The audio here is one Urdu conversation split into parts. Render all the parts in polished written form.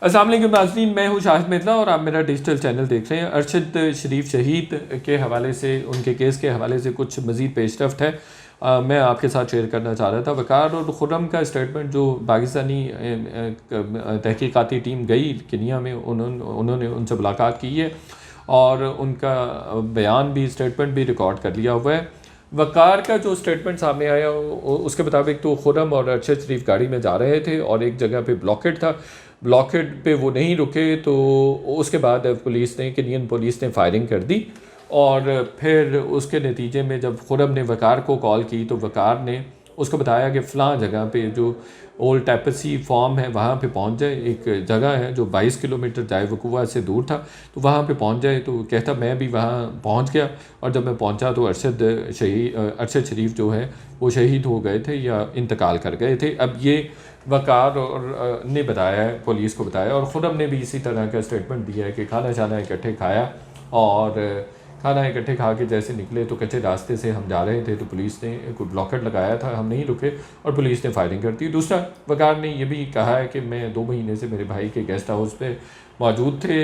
السلام علیکم ناظرین، میں ہوں شاہد متلا اور آپ میرا ڈیجیٹل چینل دیکھ رہے ہیں۔ ارشد شریف شہید کے حوالے سے، ان کے کیس کے حوالے سے کچھ مزید پیش رفت ہے، میں آپ کے ساتھ شیئر کرنا چاہ رہا تھا۔ وقار اور خرم کا اسٹیٹمنٹ جو پاکستانی تحقیقاتی ٹیم گئی کنیا میں، انہوں نے ان سے ملاقات کی ہے اور ان کا بیان بھی، اسٹیٹمنٹ بھی ریکارڈ کر لیا ہوا ہے۔ وقار کا جو اسٹیٹمنٹ سامنے آیا اس کے مطابق تو خرم اور ارشد شریف گاڑی میں جا رہے تھے اور ایک جگہ پہ بلاکڈ تھا، بلاکڈ پہ وہ نہیں رکے، تو اس کے بعد کنین پولیس نے فائرنگ کر دی اور پھر اس کے نتیجے میں جب خرم نے وقار کو کال کی تو وقار نے اس کو بتایا کہ فلاں جگہ پہ جو اولڈ ٹیپسی فارم ہے وہاں پہ پہنچ جائے، ایک جگہ ہے جو 22 کلومیٹر جائے وقوع سے دور تھا، تو وہاں پہ پہنچ جائے۔ تو کہتا میں بھی وہاں پہنچ گیا اور جب میں پہنچا تو ارشد شریف جو ہے وہ شہید ہو گئے تھے یا انتقال کر گئے تھے۔ اب یہ وقار نے بتایا ہے، پولیس کو بتایا، اور خرم نے بھی اسی طرح کا اسٹیٹمنٹ دیا ہے کہ کھانا شانا اکٹھے کھایا اور کھانا اکٹھے کھا کے جیسے نکلے تو کچے راستے سے ہم جا رہے تھے تو پولیس نے کوئی بلاکٹ لگایا تھا، ہم نہیں رکے اور پولیس نے فائرنگ کر دی۔ دوسرا، وقار نے یہ بھی کہا ہے کہ میں 2 مہینے سے میرے بھائی کے گیسٹ ہاؤس پہ موجود تھے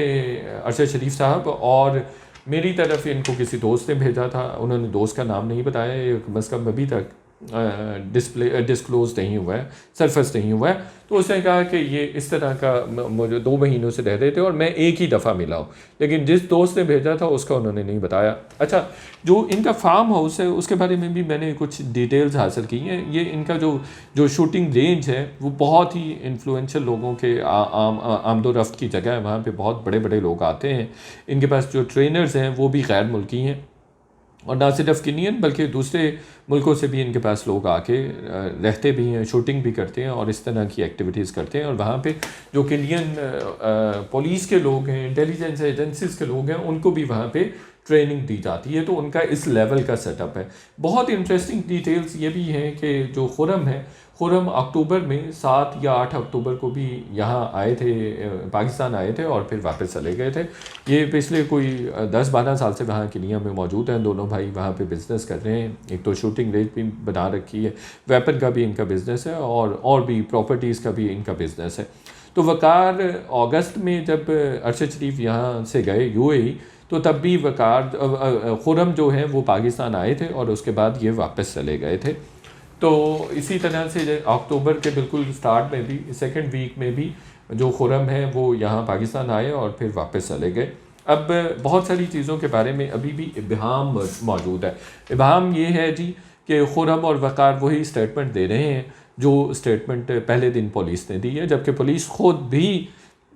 ارشد شریف صاحب، اور میری طرف ان کو کسی دوست نے بھیجا تھا، انہوں نے دوست کا نام نہیں بتایا، یہ کم از کم ابھی تک ڈسکلوز نہیں ہوا ہے، سرفس نہیں ہوا ہے۔ تو اس نے کہا کہ یہ اس طرح کا مجھے 2 مہینوں سے رہ رہے تھے اور میں ایک ہی دفعہ ملا ہوں، لیکن جس دوست نے بھیجا تھا اس کا انہوں نے نہیں بتایا۔ اچھا، جو ان کا فارم ہاؤس ہے اس کے بارے میں بھی میں نے کچھ ڈیٹیلز حاصل کی ہیں۔ یہ ان کا جو شوٹنگ رینج ہے وہ بہت ہی انفلوئنشل لوگوں کے آمد و رفت کی جگہ ہے، وہاں پہ بہت بڑے بڑے لوگ آتے ہیں۔ ان کے پاس جو ٹرینرز ہیں وہ بھی غیر ملکی ہیں، اور نہ صرف کنین بلکہ دوسرے ملکوں سے بھی ان کے پاس لوگ آ کے رہتے بھی ہیں، شوٹنگ بھی کرتے ہیں اور اس طرح کی ایکٹیویٹیز کرتے ہیں۔ اور وہاں پہ جو کنین پولیس کے لوگ ہیں، انٹیلیجنس ایجنسیز کے لوگ ہیں، ان کو بھی وہاں پہ ٹریننگ دی جاتی ہے، تو ان کا اس لیول کا سیٹ اپ ہے۔ بہت انٹرسٹنگ ڈیٹیلز یہ بھی ہیں کہ جو خرم ہے، خرم اکتوبر میں 7 یا 8 اکتوبر کو بھی یہاں آئے تھے، پاکستان آئے تھے اور پھر واپس چلے گئے تھے۔ یہ پچھلے کوئی 10-12 سال سے وہاں کنیا میں موجود ہیں، دونوں بھائی وہاں پہ بزنس کر رہے ہیں، ایک تو شوٹنگ رینج بھی بنا رکھی ہے، ویپن کا بھی ان کا بزنس ہے اور بھی پراپرٹیز کا بھی ان کا بزنس ہے۔ تو وقار اگست میں جب ارشد شریف یہاں سے گئے UAE، تو تب بھی خرم جو ہیں وہ پاکستان آئے تھے اور اس کے بعد یہ واپس چلے گئے تھے۔ تو اسی طرح سے اکتوبر کے بالکل سٹارٹ میں بھی، سیکنڈ ویک میں بھی جو خرم ہیں وہ یہاں پاکستان آئے اور پھر واپس چلے گئے۔ اب بہت ساری چیزوں کے بارے میں ابھی بھی ابہام موجود ہے۔ ابہام یہ ہے جی کہ خرم اور وقار وہی اسٹیٹمنٹ دے رہے ہیں جو اسٹیٹمنٹ پہلے دن پولیس نے دی ہے، جبکہ پولیس خود بھی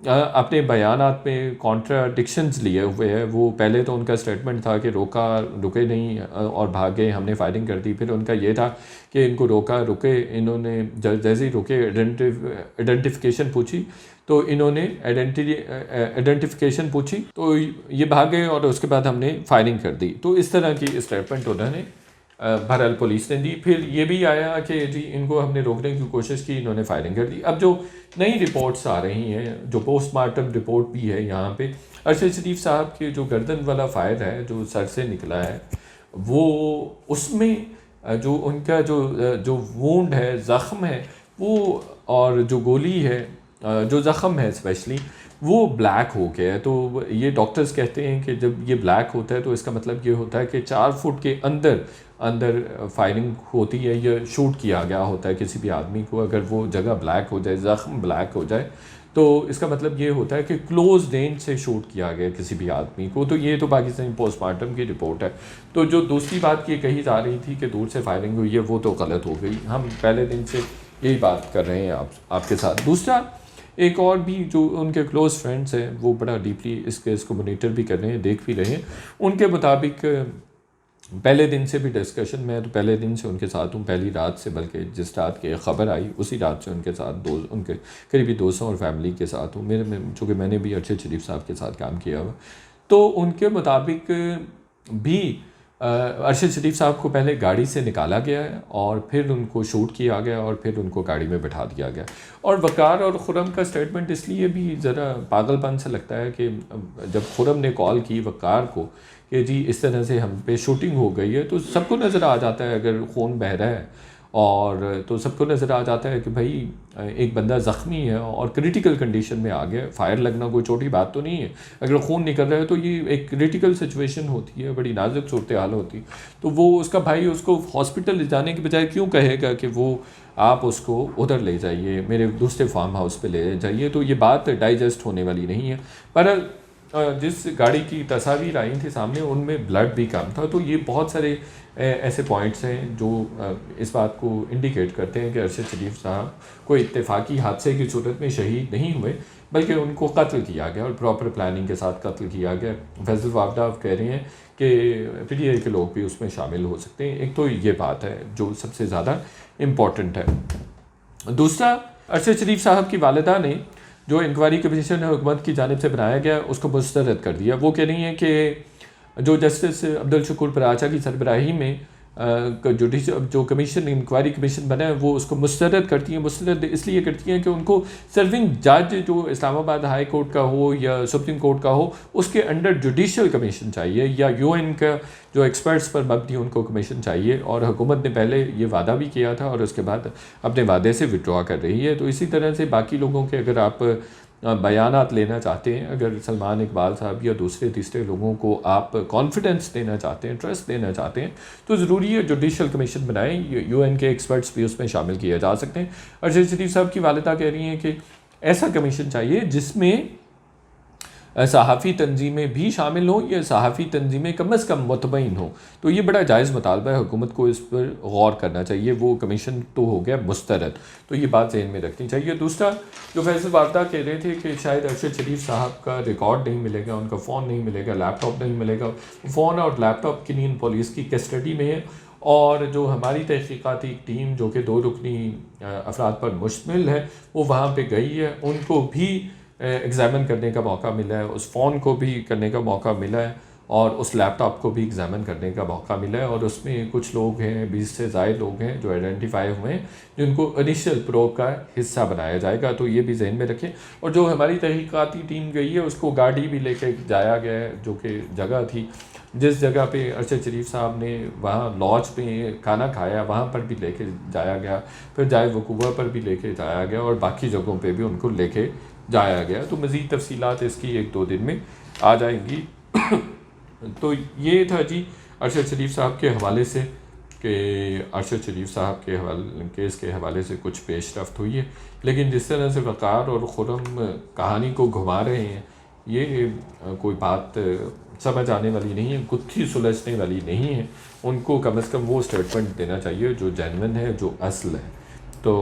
اپنے بیانات میں کانٹراڈکشنز لیے ہوئے ہے۔ وہ پہلے تو ان کا اسٹیٹمنٹ تھا کہ رکے نہیں اور بھاگے، ہم نے فائرنگ کر دی۔ پھر ان کا یہ تھا کہ ان کو رکے، انہوں نے جیسے ہی رکے آئیڈینٹیفیکیشن پوچھی تو انہوں نے آئیڈینٹیفیکیشن پوچھی تو یہ بھاگے اور اس کے بعد ہم نے فائرنگ کر دی۔ تو اس طرح کی اسٹیٹمنٹ انہوں نے بہرحال پولیس نے دی۔ پھر یہ بھی آیا کہ جی ان کو ہم نے روکنے کی کوشش کی، انہوں نے فائرنگ کر دی۔ اب جو نئی رپورٹس آ رہی ہیں، جو پوسٹ مارٹم رپورٹ بھی ہے یہاں پہ، ارشد شریف صاحب کے جو گردن والا فائر ہے جو سر سے نکلا ہے، وہ اس میں جو ان کا جو وونڈ ہے، زخم ہے وہ، اور جو گولی ہے، جو زخم ہے اسپیشلی، وہ بلیک ہو گیا ہے۔ تو یہ ڈاکٹرز کہتے ہیں کہ جب یہ بلیک ہوتا ہے تو اس کا مطلب یہ ہوتا ہے کہ 4 فٹ کے اندر فائرنگ ہوتی ہے یا شوٹ کیا گیا ہوتا ہے کسی بھی آدمی کو۔ اگر وہ جگہ بلیک ہو جائے، زخم بلیک ہو جائے، تو اس کا مطلب یہ ہوتا ہے کہ کلوز رینج سے شوٹ کیا گیا کسی بھی آدمی کو۔ تو یہ تو پاکستانی پوسٹ مارٹم کی رپورٹ ہے۔ تو جو دوسری بات یہ کہی جا رہی تھی کہ دور سے فائرنگ ہوئی ہے، وہ تو غلط ہو گئی۔ ہم پہلے دن سے یہی بات کر رہے ہیں آپ کے ساتھ۔ دوسرا، ایک اور بھی جو ان کے کلوز فرینڈس ہیں وہ بڑا ڈیپلی اس کیس کو مانیٹر بھی کر رہے ہیں، دیکھ بھی رہے ہیں۔ ان کے مطابق پہلے دن سے بھی ڈسکشن میں تو پہلے دن سے ان کے ساتھ ہوں، پہلی رات سے، بلکہ جس رات کی خبر آئی اسی رات سے ان کے ساتھ ان کے قریبی دوستوں اور فیملی کے ساتھ ہوں۔ چونکہ میں نے بھی ارشد شریف صاحب کے ساتھ کام کیا ہوا، تو ان کے مطابق بھی ارشد شریف صاحب کو پہلے گاڑی سے نکالا گیا ہے اور پھر ان کو شوٹ کیا گیا اور پھر ان کو گاڑی میں بٹھا دیا گیا۔ اور وقار اور خرم کا اسٹیٹمنٹ اس لیے بھی ذرا پاگل پن سے لگتا ہے کہ جب خرم نے کال کی وقار کو کہ جی اس طرح سے ہم پہ شوٹنگ ہو گئی ہے، تو سب کو نظر آ جاتا ہے اگر خون بہہ رہا ہے اور تو سب کو نظر آ جاتا ہے کہ بھائی ایک بندہ زخمی ہے اور کریٹیکل کنڈیشن میں آ گیا. فائر لگنا کوئی چھوٹی بات تو نہیں ہے, اگر خون نکل رہا ہے تو یہ ایک کریٹیکل سچویشن ہوتی ہے, بڑی نازک صورتحال ہوتی ہے. تو وہ اس کا بھائی اس کو ہاسپٹل لے جانے کے بجائے کیوں کہے گا کہ وہ آپ اس کو ادھر لے جائیے, میرے دوسرے فارم ہاؤس پہ لے جائیے. تو یہ بات ڈائجسٹ ہونے والی نہیں ہے. پر جس گاڑی کی تصاویر آئی تھی سامنے ان میں بلڈ بھی کم تھا. تو یہ بہت سارے ایسے پوائنٹس ہیں جو اس بات کو انڈیکیٹ کرتے ہیں کہ ارشد شریف صاحب کوئی اتفاقی حادثے کی صورت میں شہید نہیں ہوئے, بلکہ ان کو قتل کیا گیا اور پراپر پلاننگ کے ساتھ قتل کیا گیا. فیصل وافدہ کہہ رہے ہیں کہ پی ٹی آئی کے لوگ بھی اس میں شامل ہو سکتے ہیں. ایک تو یہ بات ہے جو سب سے زیادہ امپورٹنٹ ہے. دوسرا, ارشد شریف صاحب کی والدہ نے جو انکوائری کمیشن حکومت کی جانب سے بنایا گیا اس کو مسترد کر دیا. وہ کہہ رہی ہیں کہ جو جسٹس عبدالشکور پراچا کی سربراہی میں جو کمیشن انکوائری کمیشن بنا ہے وہ اس کو مسترد کرتی ہیں. مسترد اس لیے کرتی ہیں کہ ان کو سرونگ جج جو اسلام آباد ہائی کورٹ کا ہو یا سپریم کورٹ کا ہو اس کے انڈر جوڈیشل کمیشن چاہیے, یا یو این کا جو ایکسپرٹس پر مبنی ان کو کمیشن چاہیے. اور حکومت نے پہلے یہ وعدہ بھی کیا تھا اور اس کے بعد اپنے وعدے سے وڈرا کر رہی ہے. تو اسی طرح سے باقی لوگوں کے اگر آپ بیانات لینا چاہتے ہیں, اگر سلمان اقبال صاحب یا دوسرے تیسرے لوگوں کو آپ کانفیڈنس دینا چاہتے ہیں, ٹرسٹ دینا چاہتے ہیں, تو ضروری ہے جوڈیشل کمیشن بنائیں. یو این کے ایکسپرٹس بھی اس میں شامل کیے جا سکتے ہیں. ارشد شریف صاحب کی والدہ کہہ رہی ہیں کہ ایسا کمیشن چاہیے جس میں صحافی تنظیمیں بھی شامل ہوں, یا صحافی تنظیمیں کم از کم مطمئن ہوں. تو یہ بڑا جائز مطالبہ ہے, حکومت کو اس پر غور کرنا چاہیے. وہ کمیشن تو ہو گیا مسترد, تو یہ بات ذہن میں رکھنی چاہیے. دوسرا, جو فیصل وافدہ کہہ رہے تھے کہ شاید ارشد شریف صاحب کا ریکارڈ نہیں ملے گا, ان کا فون نہیں ملے گا, لیپ ٹاپ نہیں ملے گا. فون اور لیپ ٹاپ کنین پولیس کی کسٹڈی میں ہے, اور جو ہماری تحقیقاتی ٹیم جو کہ 2 رکنی افراد پر مشتمل ہے وہ وہاں پہ گئی ہے, ان کو بھی ایگزامن کرنے کا موقع ملا ہے, اس فون کو بھی کرنے کا موقع ملا ہے, اور اس لیپ ٹاپ کو بھی ایگزامن کرنے کا موقع ملا ہے. اور اس میں کچھ لوگ ہیں, 20 سے زائد لوگ ہیں جو آئیڈینٹیفائی ہوئے ہیں, جن کو انیشیل پروب کا حصہ بنایا جائے گا. تو یہ بھی ذہن میں رکھیں. اور جو ہماری تحقیقاتی ٹیم گئی ہے اس کو گاڑی بھی لے کے جایا گیا ہے, جو کہ جگہ تھی جس جگہ پہ ارشد شریف صاحب نے وہاں لاج پہ کھانا کھایا وہاں پر بھی لے کے جایا گیا, پھر جائے وقوع پر بھی لے کے جایا گیا, اور باقی جگہوں پہ بھی ان کو لے کے جایا گیا. تو مزید تفصیلات اس کی 1-2 دن میں آ جائیں گی. تو یہ تھا جی ارشد شریف صاحب کے حوالے سے کہ ارشد شریف صاحب کے کیس کے حوالے سے کچھ پیش رفت ہوئی ہے. لیکن جس طرح سے وقار اور خرم کہانی کو گھما رہے ہیں, یہ کوئی بات سمجھ آنے والی نہیں ہے, گتھی سلجھنے والی نہیں ہے. ان کو کم از کم وہ اسٹیٹمنٹ دینا چاہیے جو جینون ہے, جو اصل ہے. تو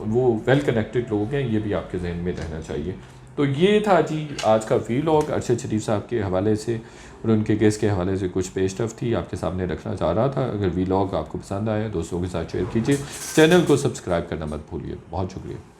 وہ ویل کنیکٹڈ لوگ ہیں, یہ بھی آپ کے ذہن میں رہنا چاہیے. تو یہ تھا جی آج کا ویلاگ ارشد شریف صاحب کے حوالے سے اور ان کے کیس کے حوالے سے کچھ پیش رفت تھی, آپ کے سامنے رکھنا چاہ رہا تھا. اگر ویلاگ آپ کو پسند آیا دوستوں کے ساتھ شیئر کیجیے, چینل کو سبسکرائب کرنا مت بھولیے. بہت شکریہ.